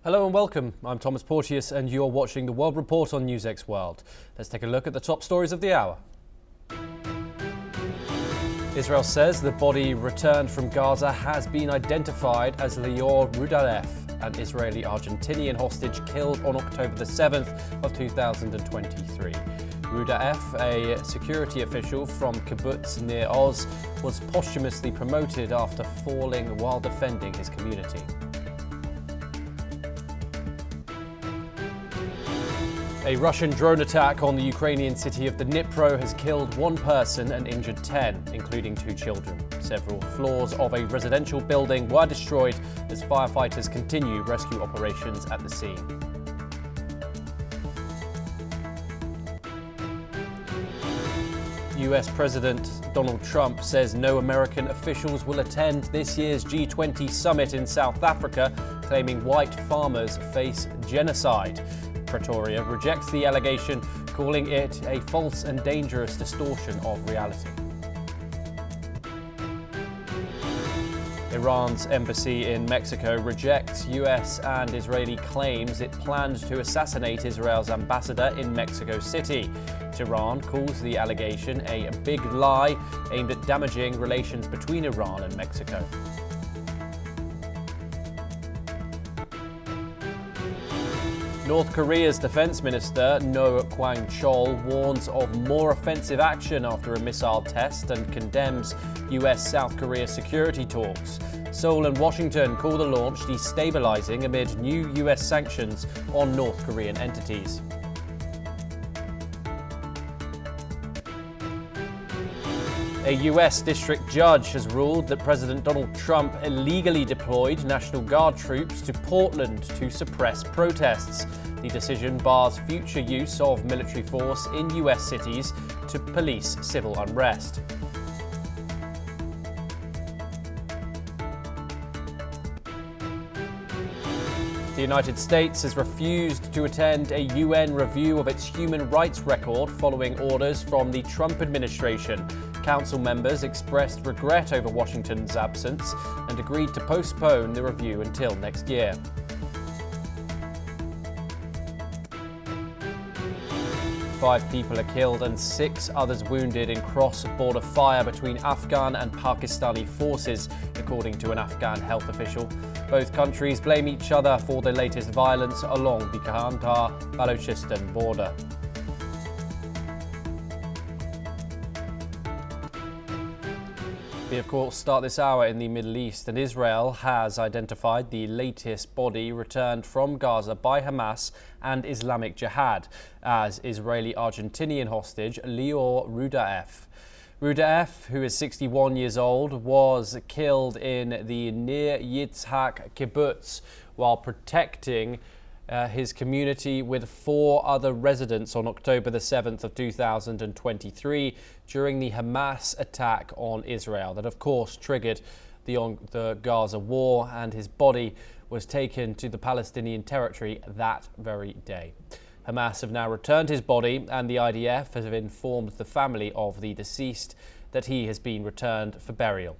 Hello and welcome. I'm Thomas Porteous and you're watching the World Report on NewsX World. Let's take a look at the top stories of the hour. Israel says the body returned from Gaza has been identified as Lior Rudaeff, an Israeli-Argentinian hostage killed on October the 7th of 2023. Rudaeff, a security official from kibbutz near Oz, was posthumously promoted after falling while defending his community. A Russian drone attack on the Ukrainian city of the Dnipro has killed one person and injured 10, including 2 children. Several floors of a residential building were destroyed as firefighters continue rescue operations at the scene. US President Donald Trump says no American officials will attend this year's G20 summit in South Africa, claiming white farmers face genocide. Pretoria rejects the allegation, calling it a false and dangerous distortion of reality. Iran's embassy in Mexico rejects US and Israeli claims it planned to assassinate Israel's ambassador in Mexico City. Tehran calls the allegation a big lie aimed at damaging relations between Iran and Mexico. North Korea's defense minister, No Kwang-chol, warns of more offensive action after a missile test and condemns US-South Korea security talks. Seoul and Washington call the launch destabilizing amid new US sanctions on North Korean entities. A US district judge has ruled that President Donald Trump illegally deployed National Guard troops to Portland to suppress protests. The decision bars future use of military force in US cities to police civil unrest. The United States has refused to attend a UN review of its human rights record following orders from the Trump administration. Council members expressed regret over Washington's absence and agreed to postpone the review until next year. Five people are killed and 6 others wounded in cross-border fire between Afghan and Pakistani forces, according to an Afghan health official. Both countries blame each other for the latest violence along the Kandahar-Balochistan border. We, of course, start this hour in the Middle East, and Israel has identified the latest body returned from Gaza by Hamas and Islamic Jihad as Israeli-Argentinian hostage Lior Rudaeff. Rudaeff, who is 61 years old, was killed in the Nir Yitzhak kibbutz while protecting his community with 4 other residents on October the 7th of 2023 during the Hamas attack on Israel that, of course, triggered the Gaza war, and his body was taken to the Palestinian territory that very day. Hamas have now returned his body, and the IDF has informed the family of the deceased that he has been returned for burial.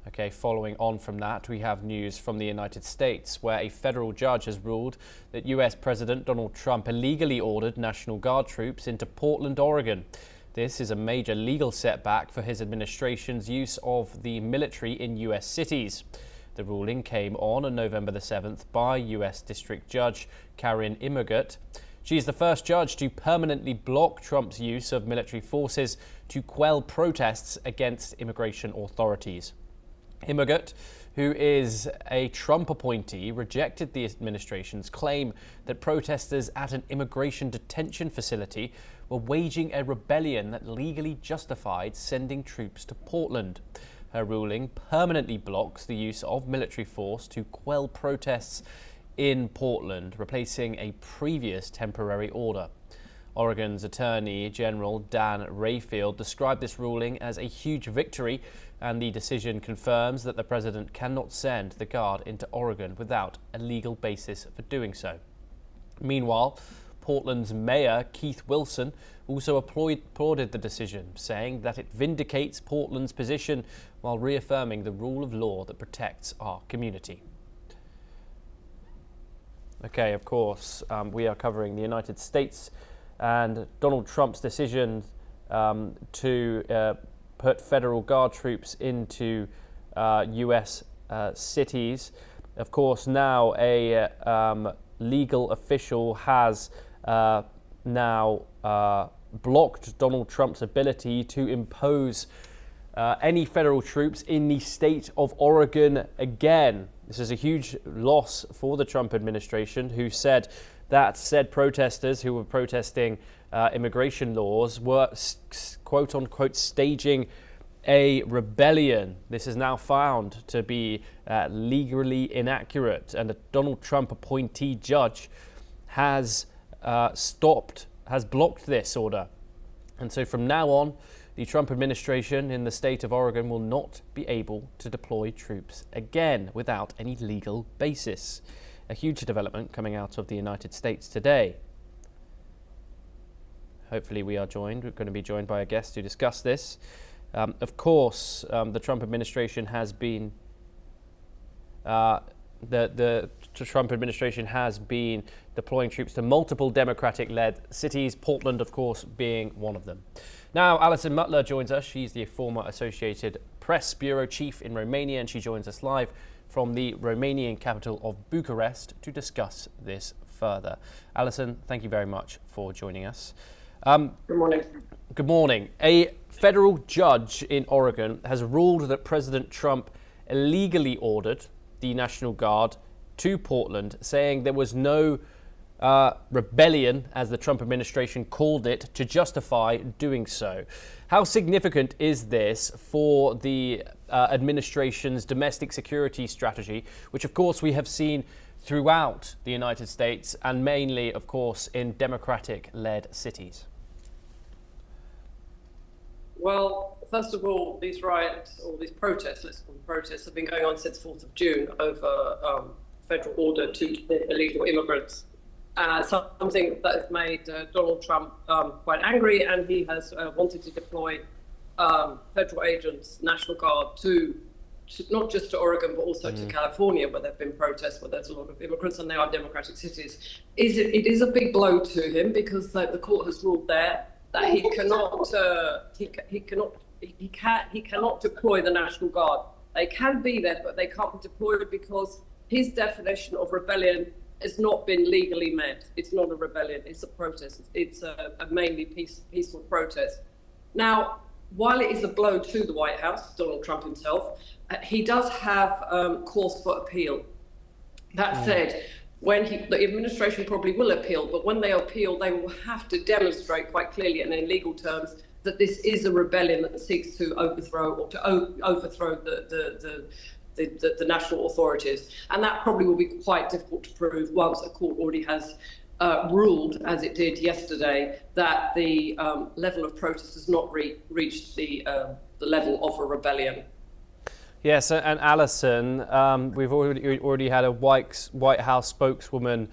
Okay, following on from that, we have news from the United States, where a federal judge has ruled that US President Donald Trump illegally ordered National Guard troops into Portland, Oregon. This is a major legal setback for his administration's use of the military in US cities. The ruling came on November the 7th by US District Judge Karen Immergut. She is the first judge to permanently block Trump's use of military forces to quell protests against immigration authorities. Immergut, who is a Trump appointee, rejected the administration's claim that protesters at an immigration detention facility were waging a rebellion that legally justified sending troops to Portland. Her ruling permanently blocks the use of military force to quell protests in Portland, replacing a previous temporary order. Oregon's Attorney General Dan Rayfield described this ruling as a huge victory, and the decision confirms that the president cannot send the Guard into Oregon without a legal basis for doing so. Meanwhile, Portland's mayor, Keith Wilson, also applauded the decision, saying that it vindicates Portland's position while reaffirming the rule of law that protects our community. Okay, of course, we are covering the United States and Donald Trump's decision to put federal guard troops into US cities. Of course, now a legal official has now blocked Donald Trump's ability to impose any federal troops in the state of Oregon again. This is a huge loss for the Trump administration, who said that said protesters who were protesting immigration laws were quote unquote staging a rebellion. This is now found to be legally inaccurate, and a Donald Trump appointee judge has blocked this order. And so from now on, the Trump administration in the state of Oregon will not be able to deploy troops again without any legal basis. A huge development coming out of the United States today. Hopefully we're going to be joined by a guest to discuss this. Of course, the Trump administration has been the Trump administration has been deploying troops to multiple Democratic-led cities, Portland, of course, being one of them. Now, Alison Mutler joins us. She's the former Associated Press Bureau Chief in Romania, and she joins us live from the Romanian capital of Bucharest to discuss this further. Alison, thank you very much for joining us. Good morning. Good morning. A federal judge in Oregon has ruled that President Trump illegally ordered the National Guard to Portland, saying there was no rebellion, as the Trump administration called it, to justify doing so. How significant is this for the administration's domestic security strategy, which of course we have seen throughout the United States and mainly, of course, in Democratic-led cities? Well, first of all, these riots, or these protests, let's call them protests, have been going on since 4th of June over federal order to illegal immigrants. Something that has made Donald Trump quite angry, and he has wanted to deploy federal agents, National Guard, to not just to Oregon, but also to California, where there have been protests, where there's a lot of immigrants, and they are democratic cities. It is a big blow to him, because the court has ruled there that he cannot deploy the National Guard. They can be there, but they can't be deployed because his definition of rebellion has not been legally met. It's not a rebellion, it's a protest. It's a mainly peaceful protest. Now, while it is a blow to the White House, Donald Trump himself, he does have cause for appeal. That said, the administration probably will appeal, but when they appeal, they will have to demonstrate quite clearly and in legal terms that this is a rebellion that seeks to overthrow the national authorities. And that probably will be quite difficult to prove once a court already has ruled, as it did yesterday, that the level of protest has not reached the level of a rebellion. Yes, and Alison, we've already had a White House spokeswoman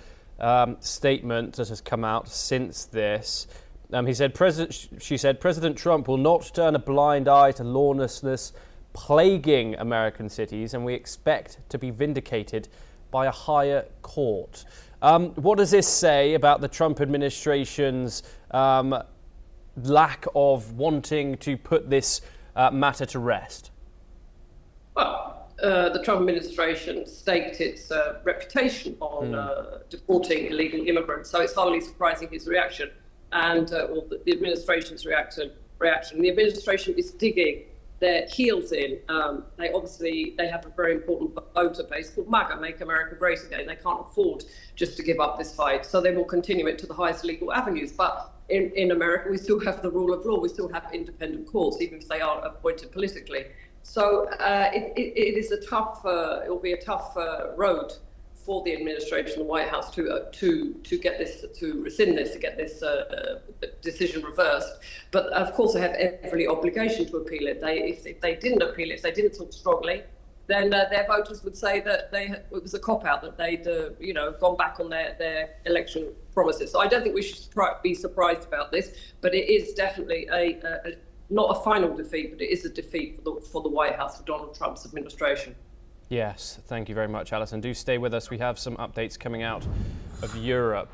statement that has come out since this. She said, President Trump will not turn a blind eye to lawlessness plaguing American cities, and we expect to be vindicated by a higher court. What does this say about the Trump administration's lack of wanting to put this matter to rest? Well, the Trump administration staked its reputation on deporting illegal immigrants, so it's hardly surprising his reaction, and the administration's reaction. The administration is digging their heels in. They have a very important voter base called MAGA, Make America Great Again. They can't afford just to give up this fight, so they will continue it to the highest legal avenues. But in America, we still have the rule of law. We still have independent courts, even if they are appointed politically. So it is a tough. It will be a tough road for the administration, the White House, to get this, to rescind this, to get this decision reversed. But of course, they have every obligation to appeal it. If they didn't appeal it, if they didn't talk strongly, then their voters would say that it was a cop-out, that they'd gone back on their election promises. So I don't think we should be surprised about this, but it is definitely not a final defeat, but it is a defeat for the White House, for Donald Trump's administration. Yes, thank you very much, Alison. Do stay with us. We have some updates coming out of Europe.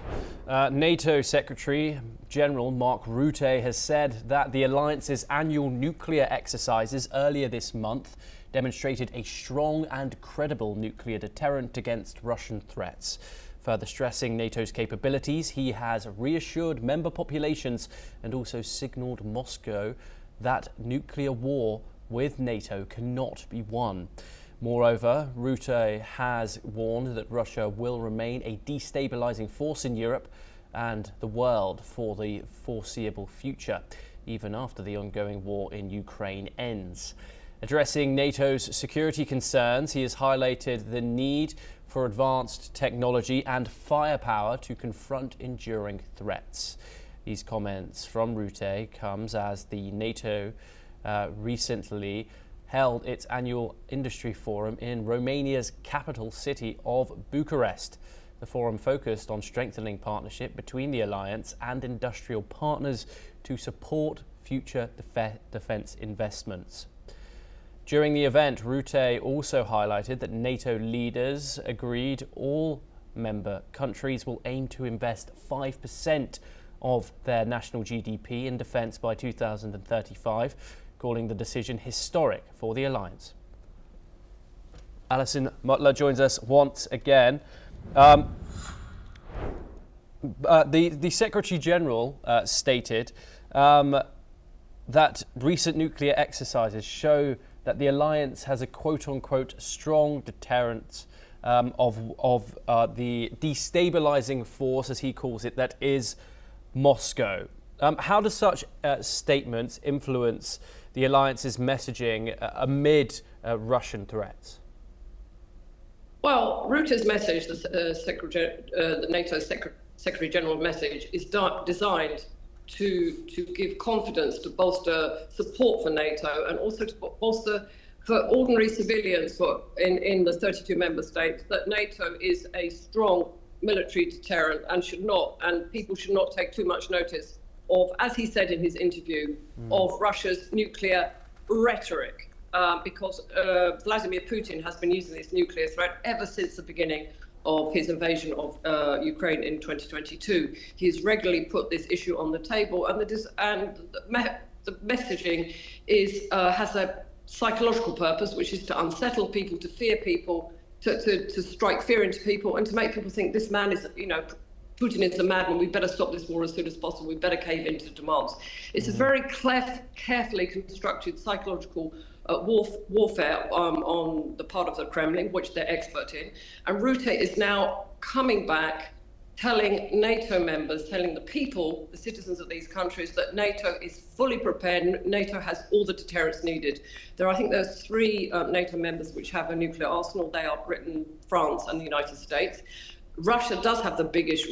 NATO Secretary General Mark Rutte has said that the alliance's annual nuclear exercises earlier this month demonstrated a strong and credible nuclear deterrent against Russian threats. Further stressing NATO's capabilities, he has reassured member populations and also signalled Moscow that nuclear war with NATO cannot be won. Moreover, Rutte has warned that Russia will remain a destabilising force in Europe and the world for the foreseeable future, even after the ongoing war in Ukraine ends. Addressing NATO's security concerns, he has highlighted the need for advanced technology and firepower to confront enduring threats. These comments from Rutte comes as the NATO recently held its annual industry forum in Romania's capital city of Bucharest. The forum focused on strengthening partnership between the alliance and industrial partners to support future defence investments. During the event, Rutte also highlighted that NATO leaders agreed all member countries will aim to invest 5% of their national GDP in defence by 2035, calling the decision historic for the alliance. Alison Mutler joins us once again. The Secretary General stated that recent nuclear exercises show that the alliance has a quote-unquote strong deterrent of the destabilising force, as he calls it, that is Moscow. How does such statements influence the alliance's messaging amid Russian threats? Well, Rutte's message, the NATO Secretary General message, is designed to give confidence, to bolster support for NATO, and also to bolster for ordinary civilians in the 32 member states, that NATO is a strong military deterrent and people should not take too much notice of, as he said in his interview, of Russia's nuclear rhetoric, because Vladimir Putin has been using this nuclear threat ever since the beginning of his invasion of Ukraine in 2022. He's regularly put this issue on the table, and the messaging has a psychological purpose, which is to unsettle people, to fear people, to strike fear into people, and to make people think this man is, Putin is a madman, we better stop this war as soon as possible, we better cave into demands. It's a very carefully constructed psychological warfare on the part of the Kremlin, which they're expert in. And Rutte is now coming back, telling NATO members, telling the people, the citizens of these countries, that NATO is fully prepared. NATO has all the deterrence needed. I think there's 3 NATO members which have a nuclear arsenal. They are Britain, France, and the United States. Russia does have the biggest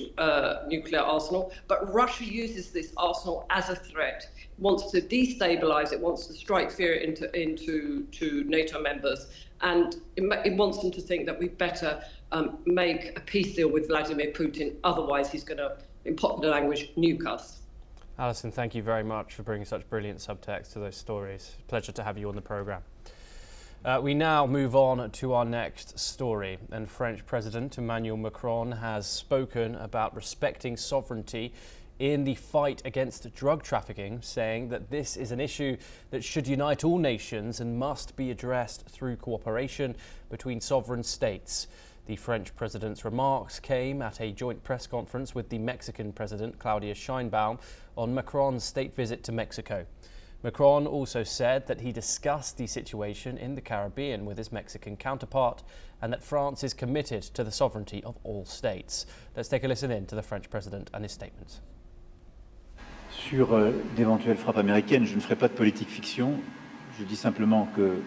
nuclear arsenal, but Russia uses this arsenal as a threat. It wants to destabilize, it wants to strike fear into NATO members, and it wants them to think that we better make a peace deal with Vladimir Putin, otherwise he's going to, in popular language, nuke us. Alison, thank you very much for bringing such brilliant subtext to those stories. Pleasure to have you on the programme. We now move on to our next story, and French President Emmanuel Macron has spoken about respecting sovereignty in the fight against drug trafficking, saying that this is an issue that should unite all nations and must be addressed through cooperation between sovereign states. The French president's remarks came at a joint press conference with the Mexican president, Claudia Sheinbaum, on Macron's state visit to Mexico. Macron also said that he discussed the situation in the Caribbean with his Mexican counterpart and that France is committed to the sovereignty of all states. Let's take a listen in to the French president and his statements. Sur d'éventuelles frappes américaines, je ne ferai pas de politique fiction. Je dis simplement que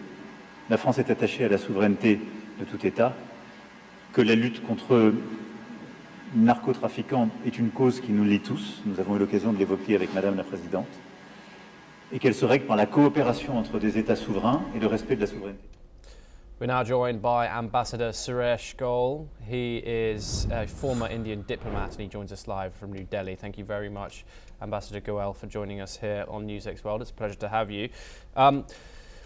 la France est attachée à la souveraineté de tout État, que la lutte contre les narcotrafiquants est une cause qui nous lie tous. Nous avons eu l'occasion de l'évoquer avec Madame la Présidente. Et qu'elle se règle par la coopération entre des États souverains et le respect de la souveraineté. We're now joined by Ambassador Suresh Goel. He is a former Indian diplomat and he joins us live from New Delhi. Thank you very much, Ambassador Goel, for joining us here on NewsX World. It's a pleasure to have you.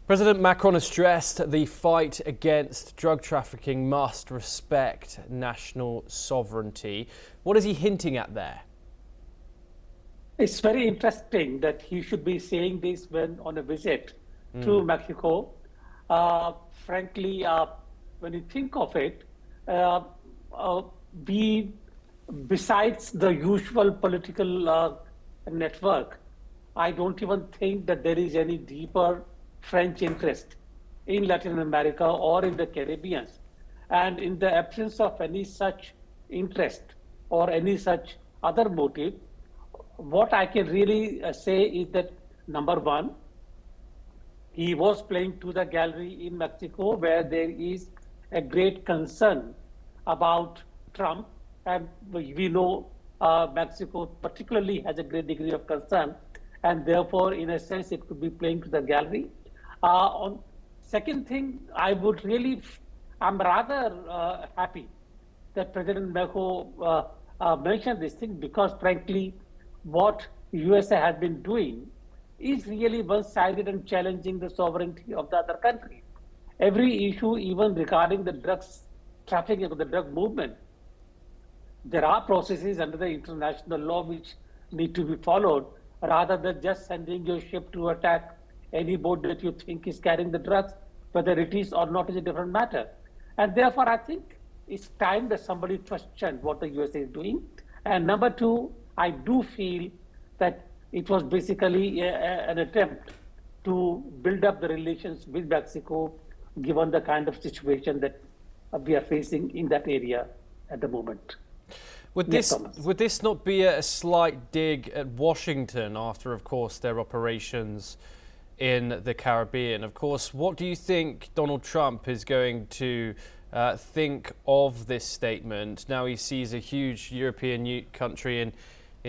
President Macron has stressed the fight against drug trafficking must respect national sovereignty. What is he hinting at there? It's very interesting that he should be saying this when on a visit to Mexico. Frankly, when you think of it, besides the usual political network, I don't even think that there is any deeper French interest in Latin America or in the Caribbean. And in the absence of any such interest or any such other motive, what I can really say is that, number one, he was playing to the gallery in Mexico, where there is a great concern about Trump. And we know Mexico particularly has a great degree of concern. And therefore, in a sense, it could be playing to the gallery. On second thing, I'm rather happy that President Macron mentioned this thing, because frankly, what USA has been doing is really one-sided and challenging the sovereignty of the other country. Every issue, even regarding the drugs trafficking or the drug movement, there are processes under the international law which need to be followed, rather than just sending your ship to attack any boat that you think is carrying the drugs. Whether it is or not is a different matter. And therefore, I think it's time that somebody questioned what the USA is doing. And number two, I do feel that it was basically an attempt to build up the relations with Mexico, given the kind of situation that we are facing in that area at the moment. Would this not be a slight dig at Washington after, of course, their operations in the Caribbean? Of course, what do you think Donald Trump is going to think of this statement? Now he sees a huge European country in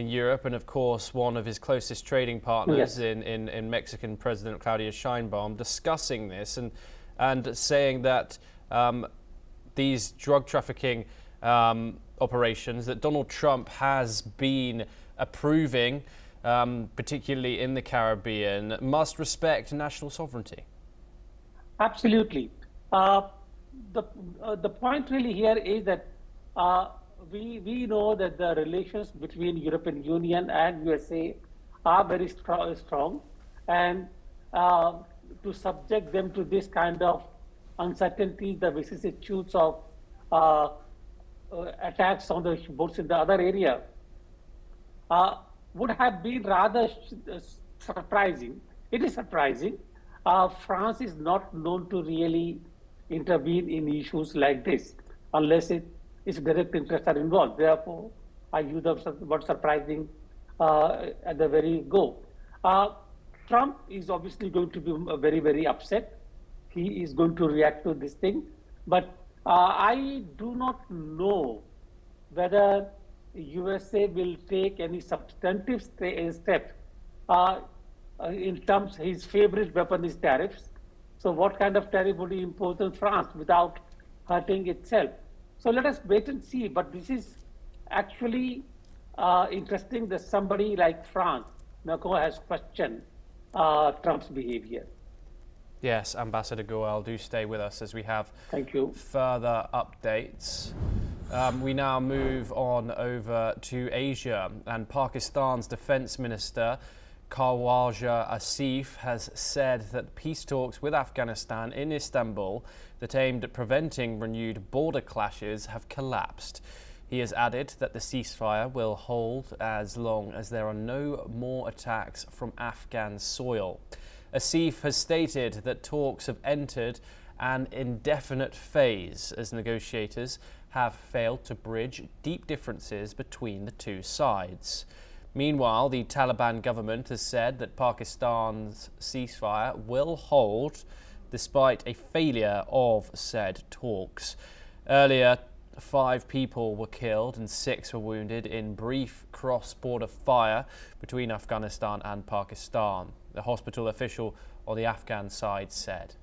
Europe, and of course one of his closest trading partners in Mexican President Claudia Sheinbaum discussing this and saying that these drug trafficking operations that Donald Trump has been approving, particularly in the Caribbean, must respect national sovereignty. Absolutely. The point really here is that we know that the relations between European Union and USA are very strong, and to subject them to this kind of uncertainty, the vicissitudes of attacks on the boats in the other area, would have been rather surprising. It is surprising. France is not known to really intervene in issues like this unless its direct interests are involved. Therefore, I use the word surprising at the very go. Trump is obviously going to be very, very upset. He is going to react to this thing. But I do not know whether USA will take any substantive step in terms. His favorite weapon is tariffs. So what kind of tariff would he impose on France without hurting itself? So let us wait and see. But this is actually interesting that somebody like France, Macron, has questioned Trump's behavior. Yes, Ambassador Goel, do stay with us as we have further updates. We now move on over to Asia, and Pakistan's Defence Minister Khawaja Asif has said that peace talks with Afghanistan in Istanbul that aimed at preventing renewed border clashes have collapsed. He has added that the ceasefire will hold as long as there are no more attacks from Afghan soil. Asif has stated that talks have entered an indefinite phase as negotiators have failed to bridge deep differences between the two sides. Meanwhile, the Taliban government has said that Pakistan's ceasefire will hold despite a failure of said talks. Earlier, 5 people were killed and 6 were wounded in brief cross-border fire between Afghanistan and Pakistan, the hospital official on the Afghan side said.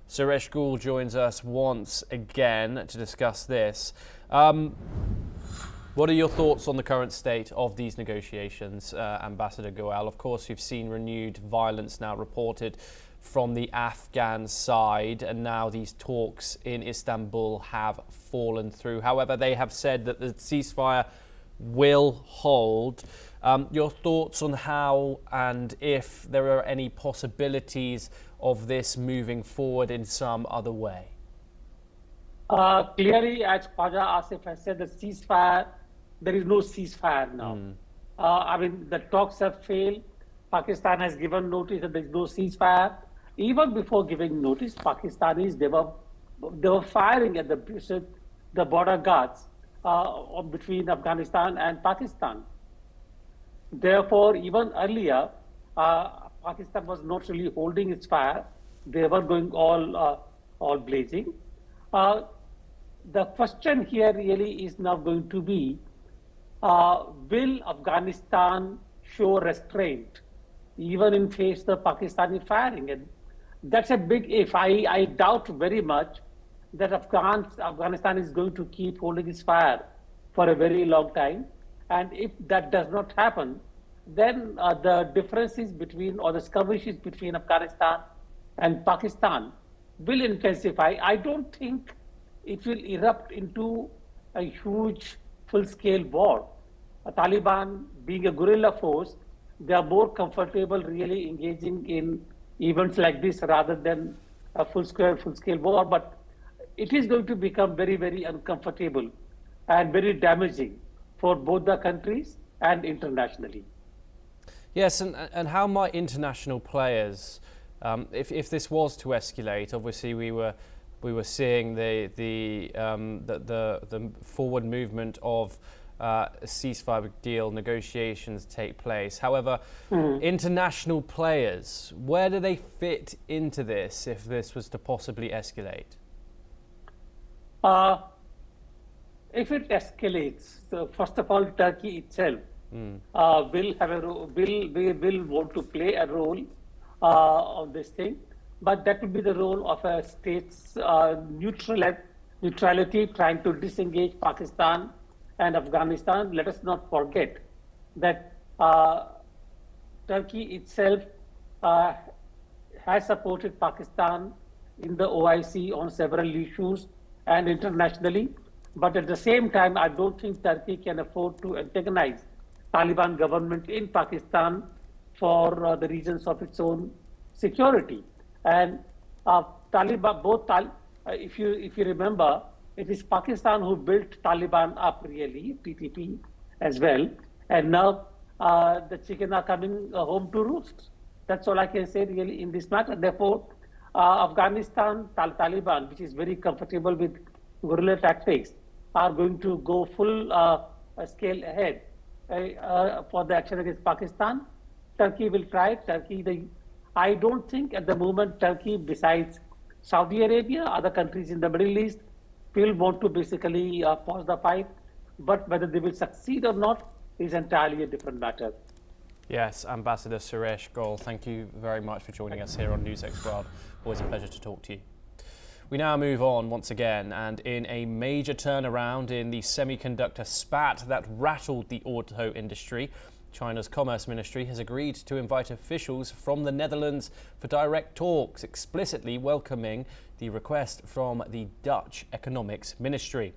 Suresh Goul joins us once again to discuss this. What are your thoughts on the current state of these negotiations, Ambassador Goel? Of course, we've seen renewed violence now reported from the Afghan side, and now these talks in Istanbul have fallen through. However, they have said that the ceasefire will hold. Your thoughts on how and if there are any possibilities of this moving forward in some other way? Clearly, as Khwaja Asif has said, the ceasefire, there is no ceasefire now. I mean, the talks have failed. Pakistan has given notice that there is no ceasefire. Even before giving notice, Pakistanis, they were firing at the border guards between Afghanistan and Pakistan. Therefore, even earlier, Pakistan was not really holding its fire. They were going all blazing. The question here really is now going to be, will Afghanistan show restraint even in face of Pakistani firing? And that's a big if. I doubt very much that Afghanistan is going to keep holding its fire for a very long time. And if that does not happen, then the differences between, or the skirmishes between Afghanistan and Pakistan will intensify. I don't think it will erupt into a huge full-scale war. Taliban, being a guerrilla force, they are more comfortable really engaging in events like this rather than a full-scale war. But it is going to become very, very uncomfortable and very damaging for both the countries and internationally. Yes, and how might international players, if this was to escalate, obviously we were seeing the forward movement of ceasefire deal negotiations take place. However, international players, where do they fit into this if this was to possibly escalate? If it escalates, first of all, Turkey itself will want to play a role on this thing, but that will be the role of a state's neutrality, trying to disengage Pakistan and Afghanistan. Let us not forget that Turkey itself has supported Pakistan in the OIC on several issues and internationally. But at the same time, I don't think Turkey can afford to antagonize Taliban government in Pakistan for the reasons of its own security. And Taliban, if you remember, it is Pakistan who built Taliban up really, TTP as well. And now the chicken are coming home to roost. That's all I can say really in this matter. Therefore, Afghanistan, Taliban, which is very comfortable with guerrilla tactics, are going to go full scale ahead for the action against Pakistan. Turkey will try. I don't think at the moment Turkey, besides Saudi Arabia, other countries in the Middle East, will want to basically pause the fight. But whether they will succeed or not is entirely a different matter. Yes, Ambassador Suresh Goul, thank you very much for joining us here on NewsX World. Always a pleasure to talk to you. We now move on once again, and in a major turnaround in the semiconductor spat that rattled the auto industry, China's Commerce Ministry has agreed to invite officials from the Netherlands for direct talks, explicitly welcoming the request from the Dutch Economics Ministry.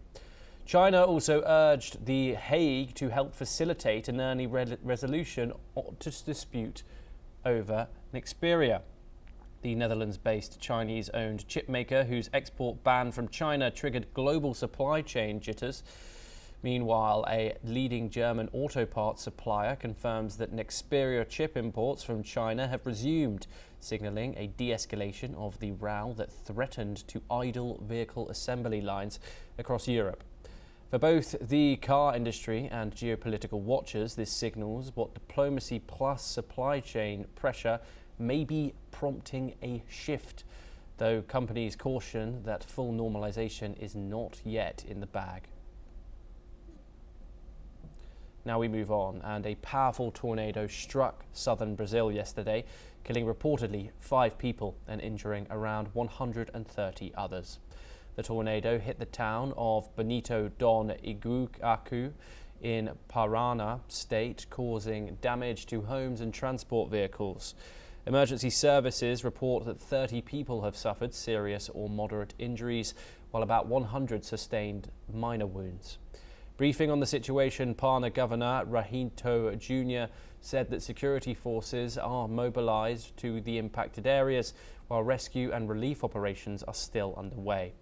China also urged The Hague to help facilitate an early resolution to this dispute over Nexperia. The Netherlands-based Chinese-owned chipmaker, whose export ban from China triggered global supply chain jitters. Meanwhile, a leading German auto parts supplier confirms that Nexperia chip imports from China have resumed, signalling a de-escalation of the row that threatened to idle vehicle assembly lines across Europe. For both the car industry and geopolitical watchers, this signals what diplomacy plus supply chain pressure may be prompting a shift, though companies caution that full normalization is not yet in the bag. Now we move on, and a powerful tornado struck southern Brazil yesterday, killing reportedly 5 people and injuring around 130 others. The tornado hit the town of Benito Don Iguacu in Paraná state, causing damage to homes and transport vehicles. Emergency services report that 30 people have suffered serious or moderate injuries, while about 100 sustained minor wounds. Briefing on the situation, Parna Governor Rahinto Jr. said that security forces are mobilized to the impacted areas, while rescue and relief operations are still underway.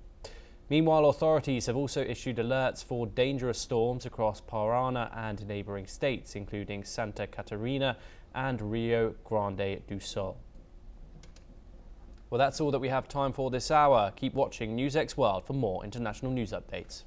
Meanwhile, authorities have also issued alerts for dangerous storms across Paraná and neighboring states, including Santa Catarina and Rio Grande do Sul. Well, that's all that we have time for this hour. Keep watching NewsX World for more international news updates.